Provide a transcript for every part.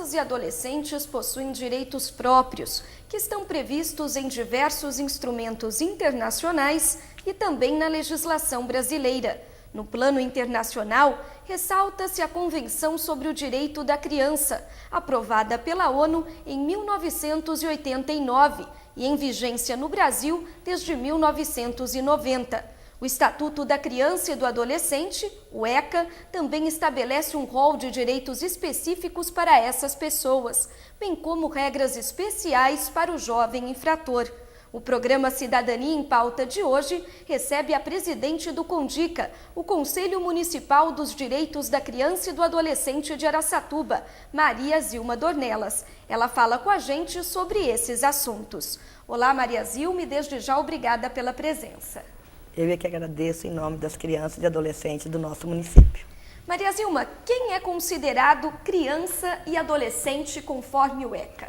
crianças e adolescentes possuem direitos próprios, que estão previstos em diversos instrumentos internacionais e também na legislação brasileira. No plano internacional, ressalta-se a Convenção sobre o Direito da Criança, aprovada pela ONU em 1989 e em vigência no Brasil desde 1990. O Estatuto da Criança e do Adolescente, o ECA, também estabelece um rol de direitos específicos para essas pessoas, bem como regras especiais para o jovem infrator. O programa Cidadania em Pauta de hoje recebe a presidente do CONDICA, o Conselho Municipal dos Direitos da Criança e do Adolescente de Araçatuba, Maria Zilma Dornelas. Ela fala com a gente sobre esses assuntos. Olá, Maria Zilma, e desde já obrigada pela presença. Eu é que agradeço em nome das crianças e adolescentes do nosso município. Maria Zilma, quem é considerado criança e adolescente conforme o ECA?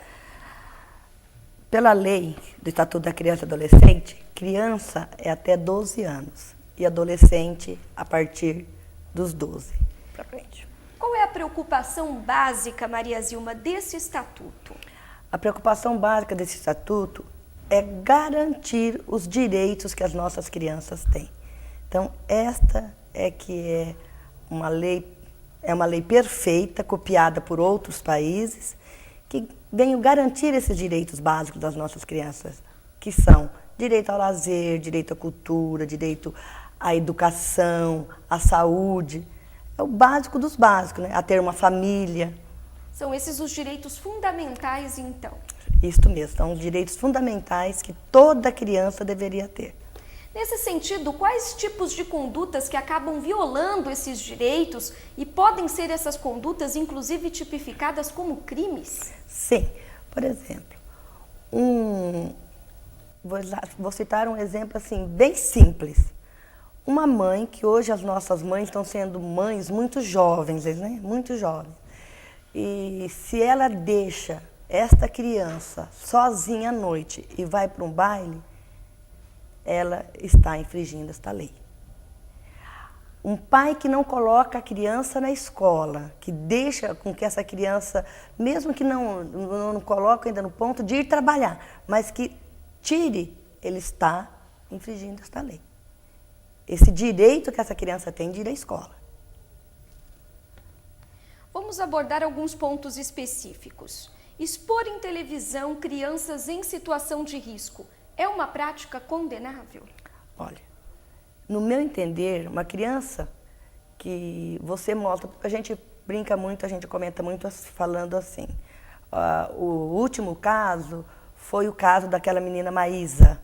Pela lei do Estatuto da Criança e Adolescente, criança é até 12 anos e adolescente a partir dos 12 para frente. Qual é a preocupação básica, Maria Zilma, desse estatuto? A preocupação básica desse estatuto é garantir os direitos que as nossas crianças têm. Então, esta é que é uma lei perfeita, copiada por outros países, que vem garantir esses direitos básicos das nossas crianças, que são direito ao lazer, direito à cultura, direito à educação, à saúde. É o básico dos básicos, né? A ter uma família. São esses os direitos fundamentais, então? Isso mesmo, são os direitos fundamentais que toda criança deveria ter. Nesse sentido, quais tipos de condutas que acabam violando esses direitos e podem ser essas condutas, inclusive, tipificadas como crimes? Sim, por exemplo, vou citar um exemplo assim, bem simples. Uma mãe, que hoje as nossas mães estão sendo mães muito jovens, né? Muito jovens. E se ela deixa esta criança sozinha à noite e vai para um baile, ela está infringindo esta lei. Um pai que não coloca a criança na escola, que deixa com que essa criança, mesmo que não coloque ainda no ponto de ir trabalhar, mas que tire, ele está infringindo esta lei. Esse direito que essa criança tem de ir à escola. Vamos abordar alguns pontos específicos. Expor em televisão crianças em situação de risco é uma prática condenável? Olha, no meu entender, uma criança que você mostra, a gente brinca muito, a gente comenta muito falando assim, o último caso foi o caso daquela menina Maísa.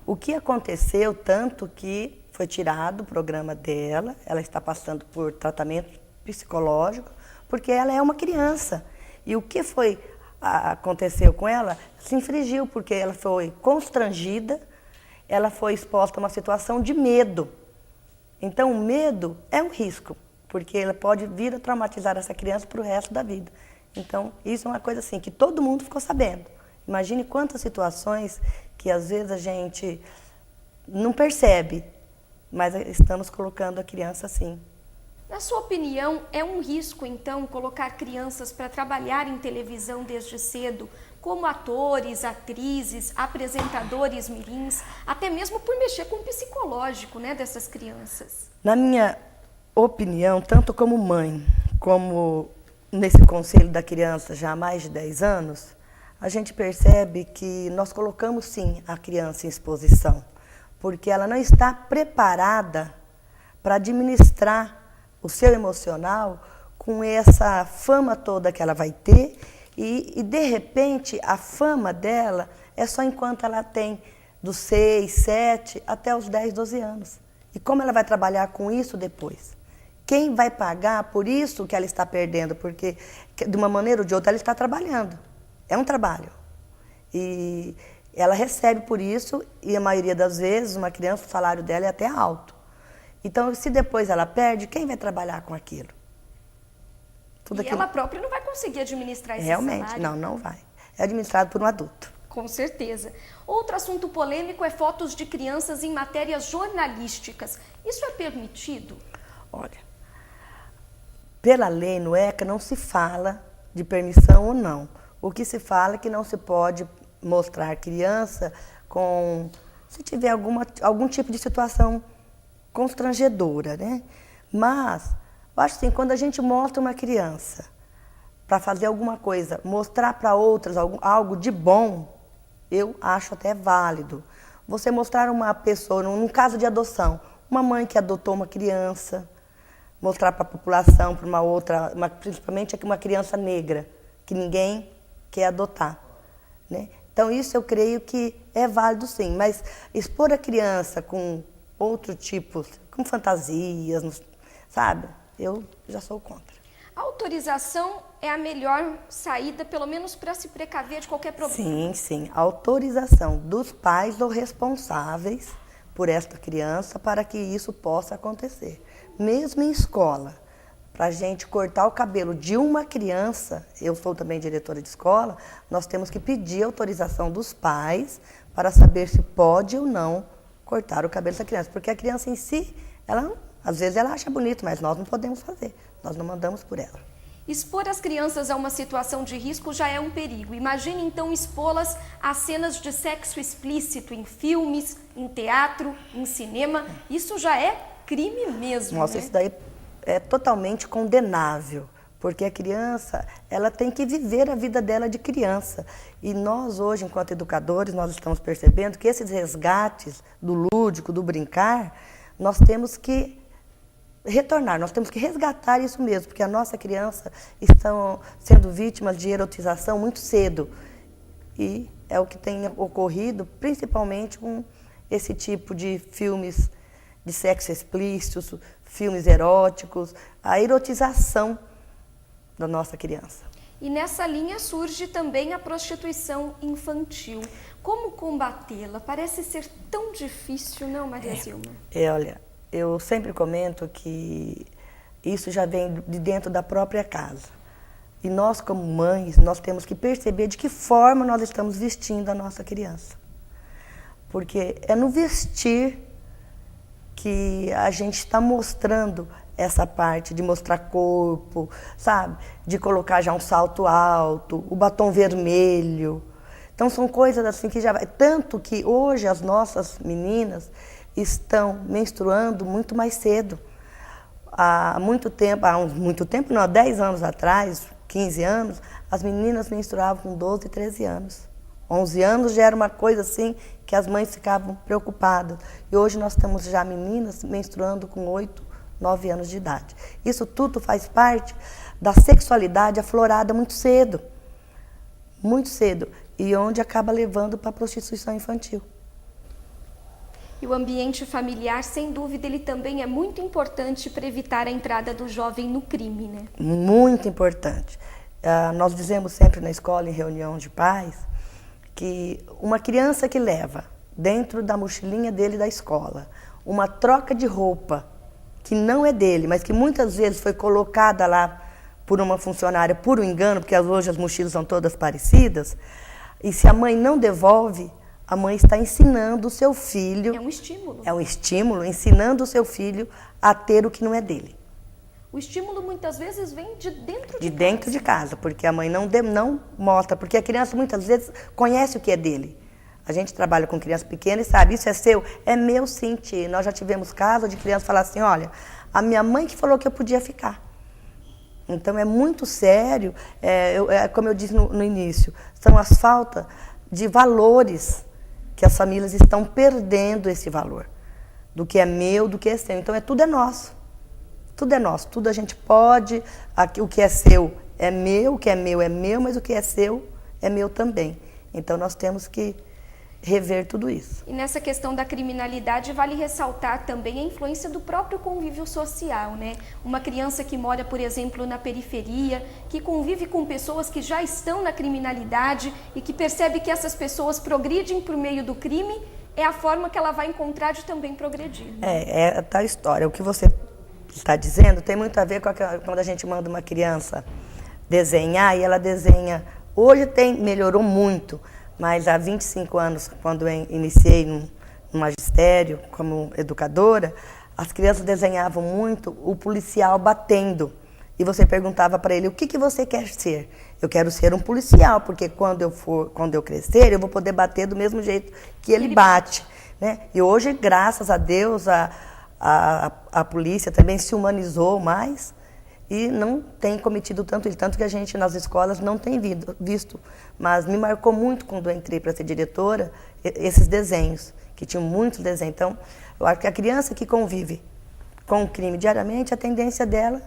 O que aconteceu, tanto que foi tirado o programa dela, ela está passando por tratamento psicológico, porque ela é uma criança. E o que aconteceu com ela se infringiu, porque ela foi constrangida, ela foi exposta a uma situação de medo. Então, o medo é um risco, porque ela pode vir a traumatizar essa criança para o resto da vida. Então, isso é uma coisa assim, que todo mundo ficou sabendo. Imagine quantas situações que às vezes a gente não percebe, mas estamos colocando a criança assim. Na sua opinião, é um risco, então, colocar crianças para trabalhar em televisão desde cedo, como atores, atrizes, apresentadores mirins, até mesmo por mexer com o psicológico, né, dessas crianças? Na minha opinião, tanto como mãe, como nesse Conselho da Criança já há mais de 10 anos, a gente percebe que nós colocamos, sim, a criança em exposição, porque ela não está preparada para administrar o seu emocional com essa fama toda que ela vai ter e, de repente, a fama dela é só enquanto ela tem dos 6, 7 até os 10, 12 anos. E como ela vai trabalhar com isso depois? Quem vai pagar por isso que ela está perdendo? Porque, de uma maneira ou de outra, ela está trabalhando. É um trabalho. E ela recebe por isso, e a maioria das vezes, uma criança, o salário dela é até alto. Então, se depois ela perde, quem vai trabalhar com aquilo? Tudo aquilo... ela própria não vai conseguir administrar esse Realmente, salário. não vai. É administrado por um adulto. Com certeza. Outro assunto polêmico é fotos de crianças em matérias jornalísticas. Isso é permitido? Olha, pela lei no ECA não se fala de permissão ou não. O que se fala é que não se pode mostrar criança se tiver algum tipo de situação constrangedora, né? Mas, eu acho assim, quando a gente mostra uma criança para fazer alguma coisa, mostrar para outras algo de bom, eu acho até válido. Você mostrar uma pessoa, num caso de adoção, uma mãe que adotou uma criança, mostrar para a população, para uma outra, principalmente uma criança negra, que ninguém quer adotar, né? Então, isso eu creio que é válido sim, mas expor a criança com outro tipo, com fantasias, sabe? Eu já sou contra. A autorização é a melhor saída, pelo menos para se precaver de qualquer problema? Sim, sim. A autorização dos pais ou responsáveis por esta criança para que isso possa acontecer. Mesmo em escola, para a gente cortar o cabelo de uma criança, eu sou também diretora de escola, nós temos que pedir autorização dos pais para saber se pode ou não cortar o cabelo dessa criança. Porque a criança em si, às vezes ela acha bonito, mas nós não podemos fazer, nós não mandamos por ela. Expor as crianças a uma situação de risco já é um perigo. Imagine então expô-las a cenas de sexo explícito em filmes, em teatro, em cinema. Isso já é crime mesmo, Nossa, né? Isso daí é totalmente condenável, porque a criança, ela tem que viver a vida dela de criança. E nós hoje, enquanto educadores, nós estamos percebendo que esses resgates do lúdico, do brincar, nós temos que retornar, nós temos que resgatar isso mesmo, porque a nossa criança estão sendo vítimas de erotização muito cedo. E é o que tem ocorrido, principalmente com esse tipo de filmes de sexo explícito, filmes eróticos, a erotização da nossa criança. E nessa linha surge também a prostituição infantil. Como combatê-la? Parece ser tão difícil, não, Maria Zilma? Olha, eu sempre comento que isso já vem de dentro da própria casa. E nós, como mães, nós temos que perceber de que forma nós estamos vestindo a nossa criança. Porque é no vestir que a gente está mostrando essa parte de mostrar corpo, sabe? De colocar já um salto alto, o batom vermelho. Então são coisas assim que já vai. Tanto que hoje as nossas meninas estão menstruando muito mais cedo. Há muito tempo não, há 10 anos atrás, 15 anos, as meninas menstruavam com 12, 13 anos. 11 anos já era uma coisa assim que as mães ficavam preocupadas. E hoje nós temos já meninas menstruando com 8, 9 anos de idade. Isso tudo faz parte da sexualidade aflorada muito cedo. Muito cedo. E onde acaba levando para a prostituição infantil. E o ambiente familiar, sem dúvida, ele também é muito importante para evitar a entrada do jovem no crime, né? Muito importante. Nós dizemos sempre na escola, em reunião de pais, que uma criança que leva dentro da mochilinha dele da escola uma troca de roupa que não é dele, mas que muitas vezes foi colocada lá por uma funcionária por um engano, porque hoje as mochilas são todas parecidas, e se a mãe não devolve, a mãe está ensinando o seu filho... É um estímulo. É um estímulo, ensinando o seu filho a ter o que não é dele. O estímulo muitas vezes vem de dentro de casa. De dentro de casa, porque a mãe não mostra, porque a criança muitas vezes conhece o que é dele. A gente trabalha com criança pequena e sabe, isso é seu? É meu sim, tia. Nós já tivemos casos de criança falar assim, olha, a minha mãe que falou que eu podia ficar. Então é muito sério, como eu disse no início, são as faltas de valores que as famílias estão perdendo esse valor. Do que é meu, do que é seu. Então tudo é nosso. Tudo é nosso, tudo a gente pode, o que é seu é meu, o que é meu, mas o que é seu é meu também. Então nós temos que rever tudo isso. E nessa questão da criminalidade, vale ressaltar também a influência do próprio convívio social, né? Uma criança que mora, por exemplo, na periferia, que convive com pessoas que já estão na criminalidade e que percebe que essas pessoas progridem por meio do crime, é a forma que ela vai encontrar de também progredir. Né? É tal história. O que você está dizendo tem muito a ver com quando a gente manda uma criança desenhar e ela desenha. Hoje melhorou muito, mas há 25 anos, quando eu iniciei no magistério como educadora, as crianças desenhavam muito o policial batendo. E você perguntava para ele, o que você quer ser? Eu quero ser um policial, porque quando eu crescer, eu vou poder bater do mesmo jeito que ele bate, né? E hoje, graças a Deus, a polícia também se humanizou mais e não tem cometido tanto que a gente nas escolas não tem visto. Mas me marcou muito quando eu entrei para ser diretora, esses desenhos, que tinham muitos desenhos. Então, eu acho que a criança que convive com o crime diariamente, a tendência dela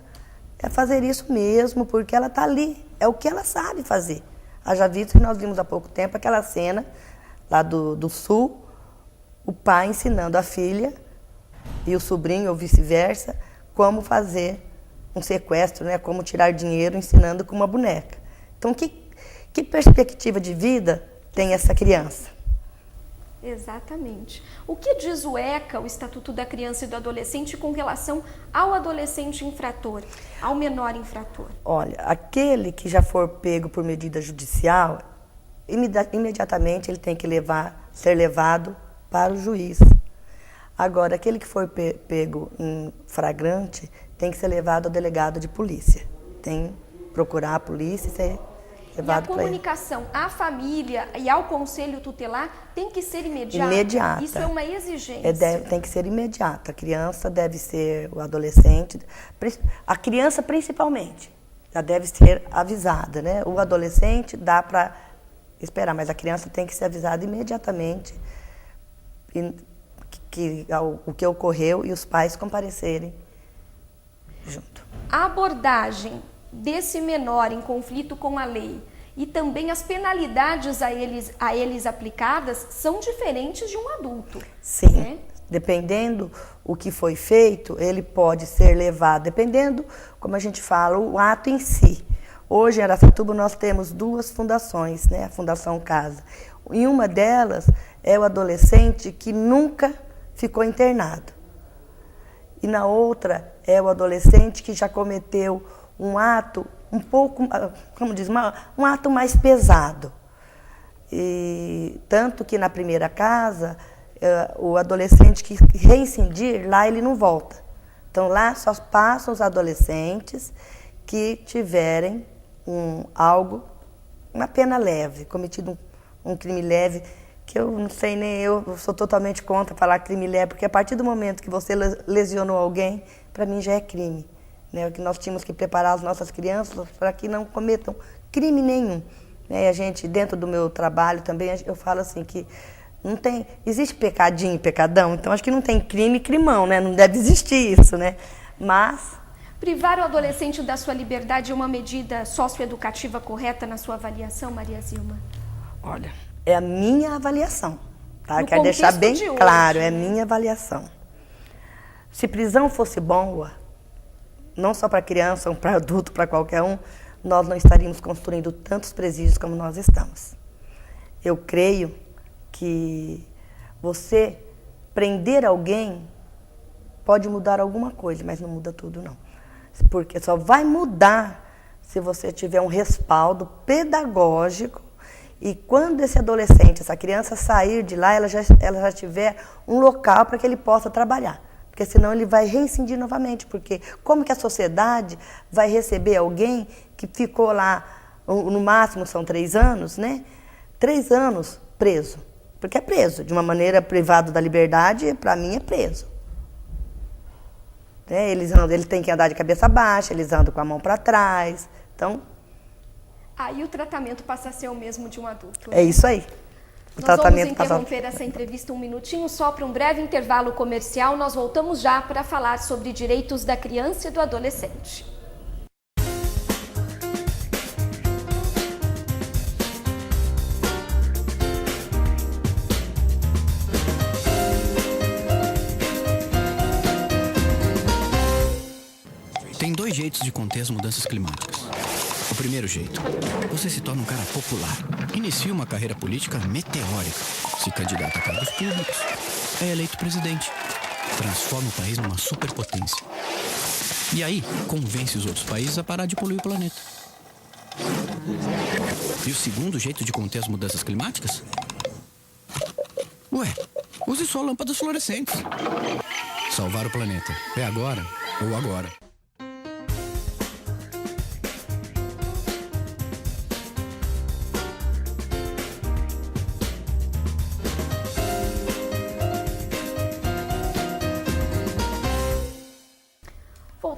é fazer isso mesmo, porque ela está ali, é o que ela sabe fazer. Haja visto que nós vimos há pouco tempo aquela cena lá do Sul, o pai ensinando a filha e o sobrinho, ou vice-versa, como fazer um sequestro, né? Como tirar dinheiro ensinando com uma boneca. Então, que perspectiva de vida tem essa criança? Exatamente. O que diz o ECA, o Estatuto da Criança e do Adolescente, com relação ao adolescente infrator, ao menor infrator? Olha, aquele que já for pego por medida judicial, imediatamente ele tem que ser levado para o juiz. Agora, aquele que for pego em flagrante tem que ser levado ao delegado de polícia. Tem que procurar a polícia e ser levado para ele. E a comunicação à família e ao conselho tutelar tem que ser imediata? Imediata. Isso é uma exigência? Tem que ser imediata. A criança deve ser, o adolescente, a criança principalmente, já deve ser avisada, né? O adolescente dá para esperar, mas a criança tem que ser avisada imediatamente o que ocorreu e os pais comparecerem junto. A abordagem desse menor em conflito com a lei e também as penalidades a eles aplicadas são diferentes de um adulto. Sim, né? Dependendo o que foi feito, ele pode ser levado, dependendo, como a gente fala, o ato em si. Hoje em Araçatuba nós temos 2 fundações, né? A Fundação Casa. Em uma delas é o adolescente que nunca ficou internado. E na outra é o adolescente que já cometeu um ato um pouco, como diz, um ato mais pesado. E tanto que na primeira casa, o adolescente que reincidir, lá ele não volta. Então lá só passam os adolescentes que tiverem uma pena leve, cometido um crime leve, que eu não sei nem eu sou totalmente contra falar crime leve, porque a partir do momento que você lesionou alguém, para mim já é crime. Né? Que nós tínhamos que preparar as nossas crianças para que não cometam crime nenhum. Né? E a gente, dentro do meu trabalho também, eu falo assim que não tem, existe pecadinho e pecadão, então acho que não tem crime e crimão, né? Não deve existir isso, né? Mas... Privar o adolescente da sua liberdade é uma medida socioeducativa correta na sua avaliação, Maria Zilma? Olha, é a minha avaliação, tá? Quero deixar bem claro, é a minha avaliação. Se prisão fosse boa, não só para criança, para adulto, para qualquer um, nós não estaríamos construindo tantos presídios como nós estamos. Eu creio que você prender alguém pode mudar alguma coisa, mas não muda tudo, não. Porque só vai mudar se você tiver um respaldo pedagógico e quando esse adolescente, essa criança sair de lá, ela já tiver um local para que ele possa trabalhar. Porque senão ele vai reincidir novamente. Porque como que a sociedade vai receber alguém que ficou lá, no máximo são 3 anos, né? 3 anos preso. Porque é preso. De uma maneira privado da liberdade, para mim é preso. Né? Eles têm que andar de cabeça baixa, eles andam com a mão para trás. Então... Aí o tratamento passa a ser o mesmo de um adulto. É isso aí. Nós vamos interromper essa entrevista um minutinho só para um breve intervalo comercial. Nós voltamos já para falar sobre direitos da criança e do adolescente. Tem 2 jeitos de conter as mudanças climáticas. O primeiro jeito, você se torna um cara popular, inicia uma carreira política meteórica, se candidata a cargos públicos, é eleito presidente, transforma o país numa superpotência. E aí, convence os outros países a parar de poluir o planeta. E o segundo jeito de conter as mudanças climáticas? Ué, use só lâmpadas fluorescentes. Salvar o planeta é agora ou agora.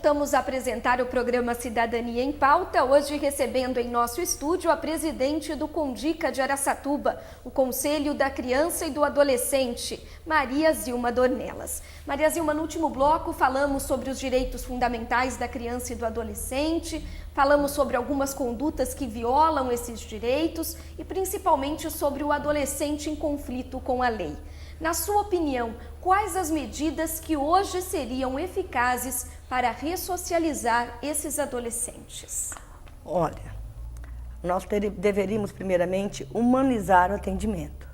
Voltamos a apresentar o programa Cidadania em Pauta, hoje recebendo em nosso estúdio a presidente do Condica de Araçatuba, o Conselho da Criança e do Adolescente, Maria Zilma Dornelas. Maria Zilma, no último bloco falamos sobre os direitos fundamentais da criança e do adolescente, falamos sobre algumas condutas que violam esses direitos e principalmente sobre o adolescente em conflito com a lei. Na sua opinião, quais as medidas que hoje seriam eficazes para ressocializar esses adolescentes? Olha, nós deveríamos primeiramente humanizar o atendimento.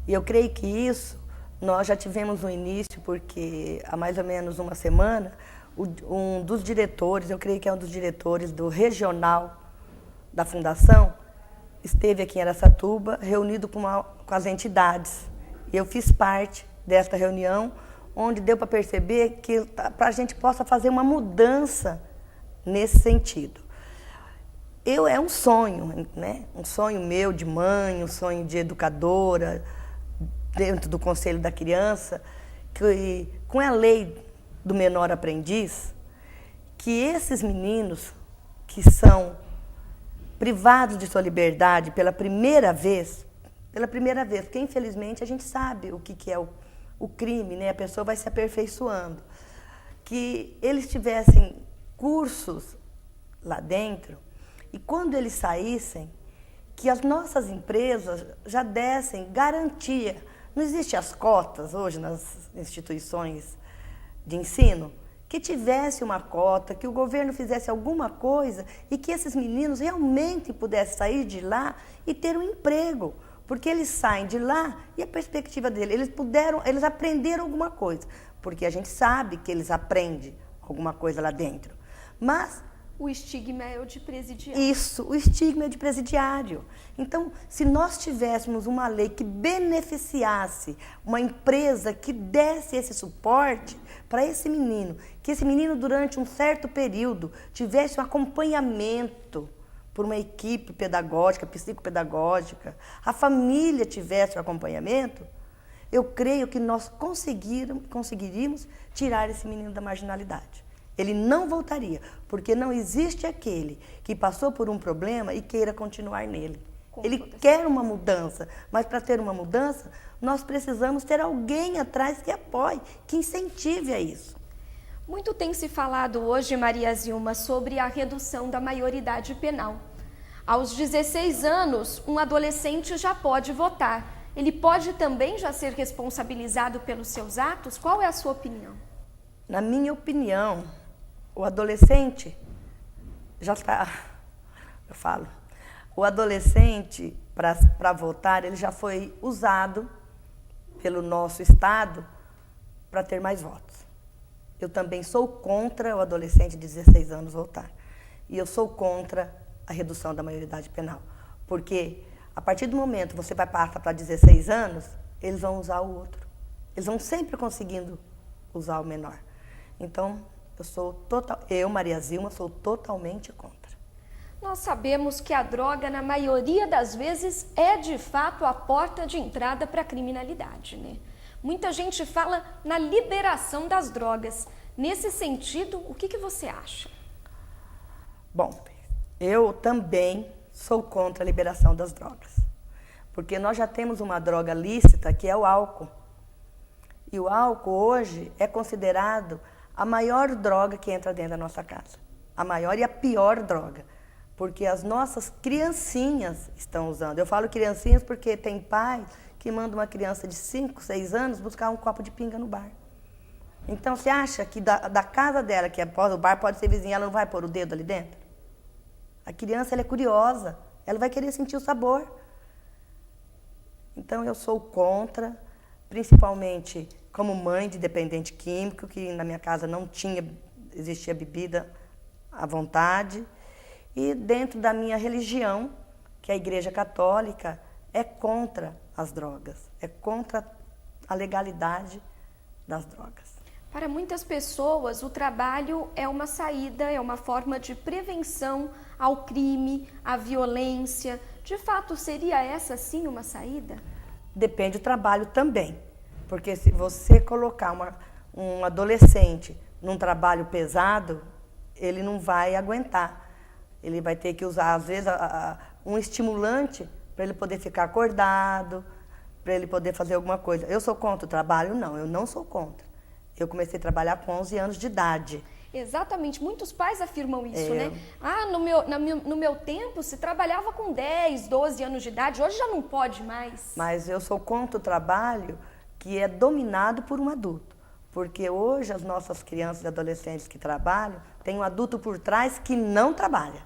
E eu creio que isso nós já tivemos no início, porque há mais ou menos uma semana, um dos diretores, eu creio que é um dos diretores do regional da Fundação, esteve aqui em Araçatuba, reunido com as entidades. Eu fiz parte desta reunião, onde deu para perceber que para a gente possa fazer uma mudança nesse sentido. É um sonho, né? Um sonho meu de mãe, um sonho de educadora, dentro do Conselho da Criança, que com a lei do menor aprendiz, que esses meninos que são privados de sua liberdade pela primeira vez, porque infelizmente a gente sabe o que é o crime, né? A pessoa vai se aperfeiçoando. Que eles tivessem cursos lá dentro e quando eles saíssem, que as nossas empresas já dessem garantia. Não existem as cotas hoje nas instituições de ensino? Que tivesse uma cota, que o governo fizesse alguma coisa e que esses meninos realmente pudessem sair de lá e ter um emprego. Porque eles saem de lá e a perspectiva deles, eles aprenderam alguma coisa. Porque a gente sabe que eles aprendem alguma coisa lá dentro. Mas o estigma é o de presidiário. Isso, o estigma é de presidiário. Então, se nós tivéssemos uma lei que beneficiasse uma empresa que desse esse suporte para esse menino, que esse menino durante um certo período tivesse um acompanhamento por uma equipe pedagógica, psicopedagógica, a família tivesse o acompanhamento, eu creio que nós conseguiríamos tirar esse menino da marginalidade. Ele não voltaria, porque não existe aquele que passou por um problema e queira continuar nele. Ele quer uma mudança, mas para ter uma mudança, nós precisamos ter alguém atrás que apoie, que incentive a isso. Muito tem se falado hoje, Maria Zilma, sobre a redução da maioridade penal. Aos 16 anos, um adolescente já pode votar. Ele pode também já ser responsabilizado pelos seus atos? Qual é a sua opinião? Na minha opinião, o adolescente já está... O adolescente, para votar, ele já foi usado pelo nosso Estado para ter mais votos. Eu também sou contra o adolescente de 16 anos votar. E eu sou contra a redução da maioridade penal. Porque, a partir do momento que você vai passar para 16 anos, eles vão usar o outro. Eles vão sempre conseguindo usar o menor. Então, eu, Maria Zilma, sou totalmente contra. Nós sabemos que a droga, na maioria das vezes, é de fato a porta de entrada para a criminalidade, né? Muita gente fala na liberação das drogas. Nesse sentido, o que você acha? Bom, eu também sou contra a liberação das drogas. Porque nós já temos uma droga lícita, que é o álcool. E o álcool, hoje, é considerado a maior droga que entra dentro da nossa casa. A maior e a pior droga. Porque as nossas criancinhas estão usando. Eu falo criancinhas porque tem pai que manda uma criança de 5, 6 anos buscar um copo de pinga no bar. Então, você acha que da casa dela, que é após o bar, pode ser vizinha, ela não vai pôr o dedo ali dentro? A criança, ela é curiosa, ela vai querer sentir o sabor. Então, eu sou contra, principalmente como mãe de dependente químico, que na minha casa não existia bebida à vontade. E dentro da minha religião, que é a Igreja Católica, é contra as drogas, é contra a legalidade das drogas. Para muitas pessoas, o trabalho é uma saída, é uma forma de prevenção ao crime, à violência. De fato, seria essa sim uma saída? Depende do trabalho também, porque se você colocar um adolescente num trabalho pesado, ele não vai aguentar. Ele vai ter que usar, às vezes, um estimulante para ele poder ficar acordado, para ele poder fazer alguma coisa. Eu sou contra o trabalho? Não, eu não sou contra. Eu comecei a trabalhar com 11 anos de idade. Exatamente, muitos pais afirmam isso, né? Ah, no meu tempo se trabalhava com 10, 12 anos de idade, hoje já não pode mais. Mas eu sou contra o trabalho que é dominado por um adulto. Porque hoje as nossas crianças e adolescentes que trabalham, tem um adulto por trás que não trabalha.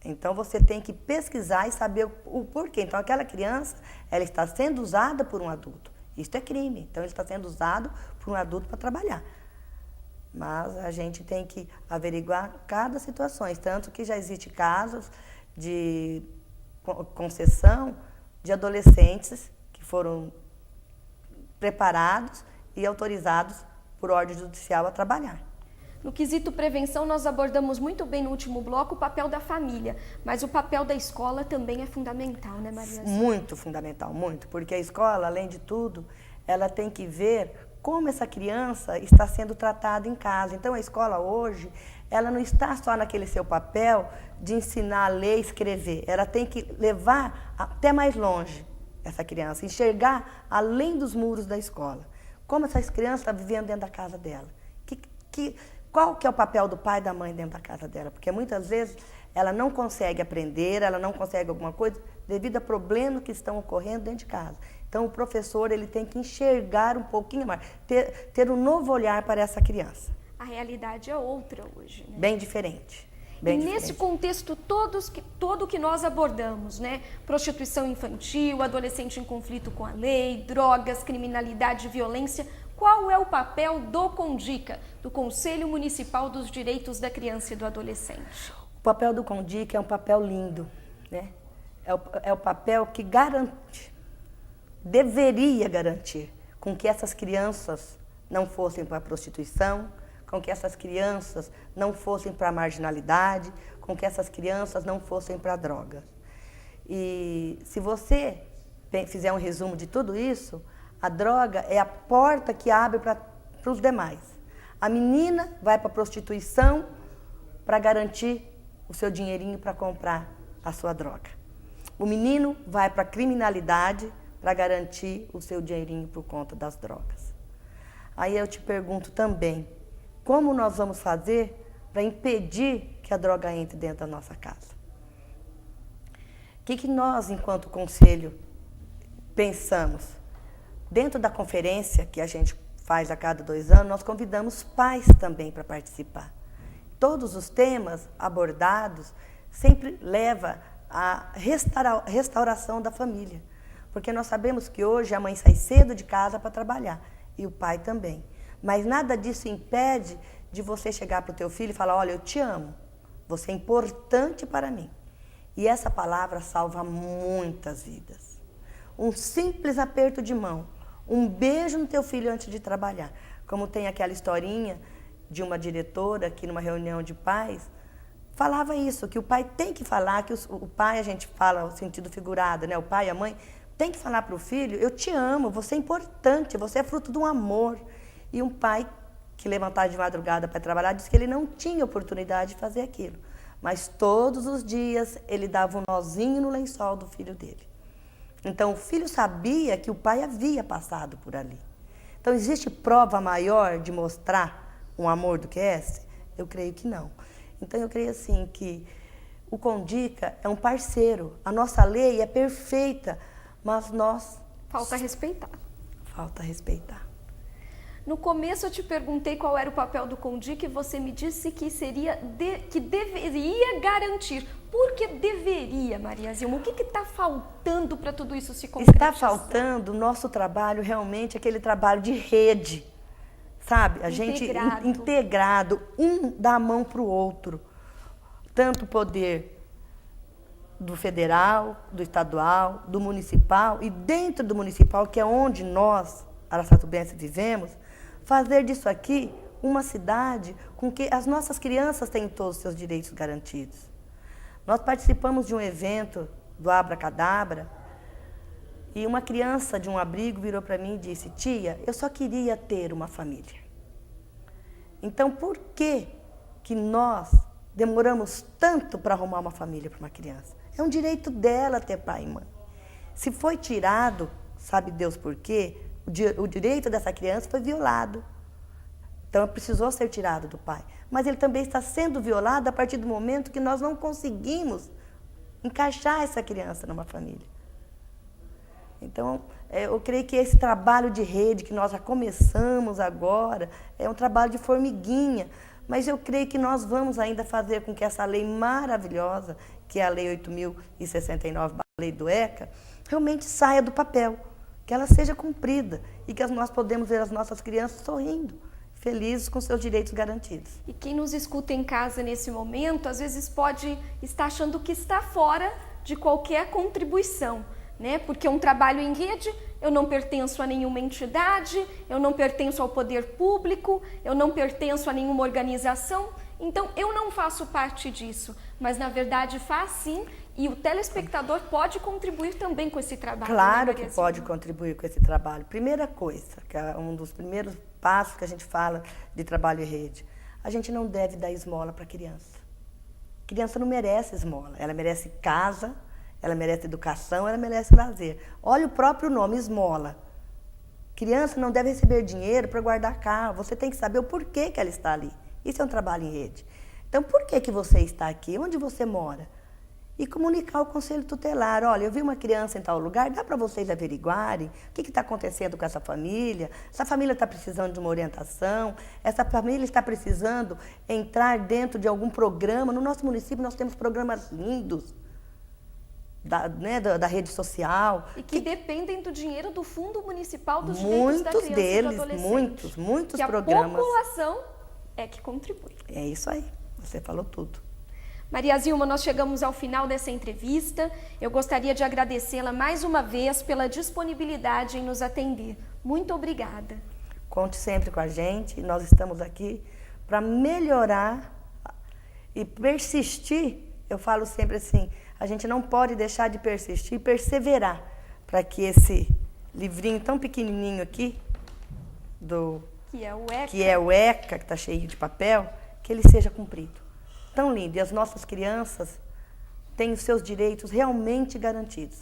Então você tem que pesquisar e saber o porquê. Então aquela criança, ela está sendo usada por um adulto. Isso é crime. Então ele está sendo usado por um adulto para trabalhar. Mas a gente tem que averiguar cada situação. Tanto que já existem casos de concessão de adolescentes que foram preparados e autorizados por ordem judicial a trabalhar. No quesito prevenção, nós abordamos muito bem no último bloco o papel da família, mas o papel da escola também é fundamental, né, Maria? Muito fundamental, muito, porque a escola, além de tudo, ela tem que ver como essa criança está sendo tratada em casa. Então, a escola hoje, ela não está só naquele seu papel de ensinar a ler e escrever, ela tem que levar até mais longe essa criança, enxergar além dos muros da escola. Como essas crianças estão vivendo dentro da casa dela. Qual que é o papel do pai e da mãe dentro da casa dela? Porque muitas vezes ela não consegue aprender, ela não consegue alguma coisa devido a problemas que estão ocorrendo dentro de casa. Então o professor ele tem que enxergar um pouquinho mais, ter um novo olhar para essa criança. A realidade é outra hoje, né? Bem diferente. Nesse contexto todo que nós abordamos, né? Prostituição infantil, adolescente em conflito com a lei, drogas, criminalidade e violência, qual é o papel do CONDICA, do Conselho Municipal dos Direitos da Criança e do Adolescente? O papel do CONDICA é um papel lindo, né? É o papel que garante, deveria garantir, com que essas crianças não fossem para a prostituição, com que essas crianças não fossem para a marginalidade, com que essas crianças não fossem para a droga. E se você fizer um resumo de tudo isso, a droga é a porta que abre para os demais. A menina vai para a prostituição para garantir o seu dinheirinho para comprar a sua droga. O menino vai para a criminalidade para garantir o seu dinheirinho por conta das drogas. Aí eu te pergunto também, como nós vamos fazer para impedir que a droga entre dentro da nossa casa? O que nós, enquanto conselho, pensamos? Dentro da conferência que a gente faz a cada 2 anos, nós convidamos pais também para participar. Todos os temas abordados sempre levam à restauração da família. Porque nós sabemos que hoje a mãe sai cedo de casa para trabalhar e o pai também. Mas nada disso impede de você chegar para o teu filho e falar, olha, eu te amo, você é importante para mim. E essa palavra salva muitas vidas. Um simples aperto de mão, um beijo no teu filho antes de trabalhar. Como tem aquela historinha de uma diretora que numa reunião de pais, falava isso, que o pai tem que falar, que o pai a gente fala no sentido figurado, né? O pai e a mãe tem que falar para o filho, eu te amo, você é importante, você é fruto de um amor. E um pai que levantava de madrugada para trabalhar disse que ele não tinha oportunidade de fazer aquilo. Mas todos os dias ele dava um nozinho no lençol do filho dele. Então o filho sabia que o pai havia passado por ali. Então existe prova maior de mostrar um amor do que esse? Eu creio que não. Então eu creio assim que o CONDICA é um parceiro. A nossa lei é perfeita, mas nós... Falta respeitar. Falta respeitar. No começo eu te perguntei qual era o papel do CONDICA e você me disse que que deveria garantir. Por que deveria, Maria Zilma? O que está faltando para tudo isso se concretizar? Está faltando o nosso trabalho, realmente, aquele trabalho de rede, sabe? A gente integrado, um dá a mão para o outro. Tanto o poder do federal, do estadual, do municipal e dentro do municipal, que é onde nós, araçatubenses, vivemos, fazer disso aqui uma cidade com que as nossas crianças tenham todos os seus direitos garantidos. Nós participamos de um evento do Abracadabra e uma criança de um abrigo virou para mim e disse, tia, eu só queria ter uma família. Então, por que que nós demoramos tanto para arrumar uma família para uma criança. É um direito dela ter pai e mãe. Se foi tirado, sabe Deus por quê? O direito dessa criança foi violado. Então, precisou ser tirado do pai. Mas ele também está sendo violado a partir do momento que nós não conseguimos encaixar essa criança numa família. Então, eu creio que esse trabalho de rede que nós já começamos agora é um trabalho de formiguinha, mas eu creio que nós vamos ainda fazer com que essa lei maravilhosa, que é a Lei 8.069, a Lei do ECA, realmente saia do papel, que ela seja cumprida e que nós podemos ver as nossas crianças sorrindo, felizes com seus direitos garantidos. E quem nos escuta em casa nesse momento, às vezes pode estar achando que está fora de qualquer contribuição, né? Porque é um trabalho em rede, eu não pertenço a nenhuma entidade, eu não pertenço ao poder público, eu não pertenço a nenhuma organização, então eu não faço parte disso. Mas na verdade faz sim, e o telespectador pode contribuir também com esse trabalho. Claro que pode contribuir com esse trabalho. Primeira coisa, que é um dos primeiros passos que a gente fala de trabalho em rede, a gente não deve dar esmola para a criança. A criança não merece esmola, ela merece casa, ela merece educação, ela merece lazer. Olha o próprio nome, esmola. Criança não deve receber dinheiro para guardar carro, você tem que saber o porquê que ela está ali. Isso é um trabalho em rede. Então, por que você está aqui? Onde você mora? E comunicar ao conselho tutelar, olha, eu vi uma criança em tal lugar, dá para vocês averiguarem o que está acontecendo com essa família está precisando de uma orientação, essa família está precisando entrar dentro de algum programa. No nosso município nós temos programas lindos da rede social. E que dependem do dinheiro do Fundo Municipal dos Direitos da Criança e do Adolescente. Muitos programas. A população é que contribui. É isso aí, você falou tudo. Maria Zilma, nós chegamos ao final dessa entrevista. Eu gostaria de agradecê-la mais uma vez pela disponibilidade em nos atender. Muito obrigada. Conte sempre com a gente. Nós estamos aqui para melhorar e persistir. Eu falo sempre assim, a gente não pode deixar de persistir e perseverar para que esse livrinho tão pequenininho aqui, que é o ECA, que está cheio de papel, que ele seja cumprido. Tão lindo. E as nossas crianças têm os seus direitos realmente garantidos.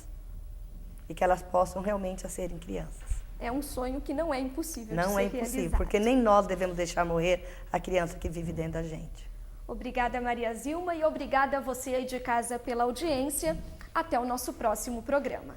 E que elas possam realmente serem crianças. É um sonho que não é impossível de ser realizado. Não é impossível, porque nem nós devemos deixar morrer a criança que vive dentro da gente. Obrigada, Maria Zilma, e obrigada a você aí de casa pela audiência. Até o nosso próximo programa.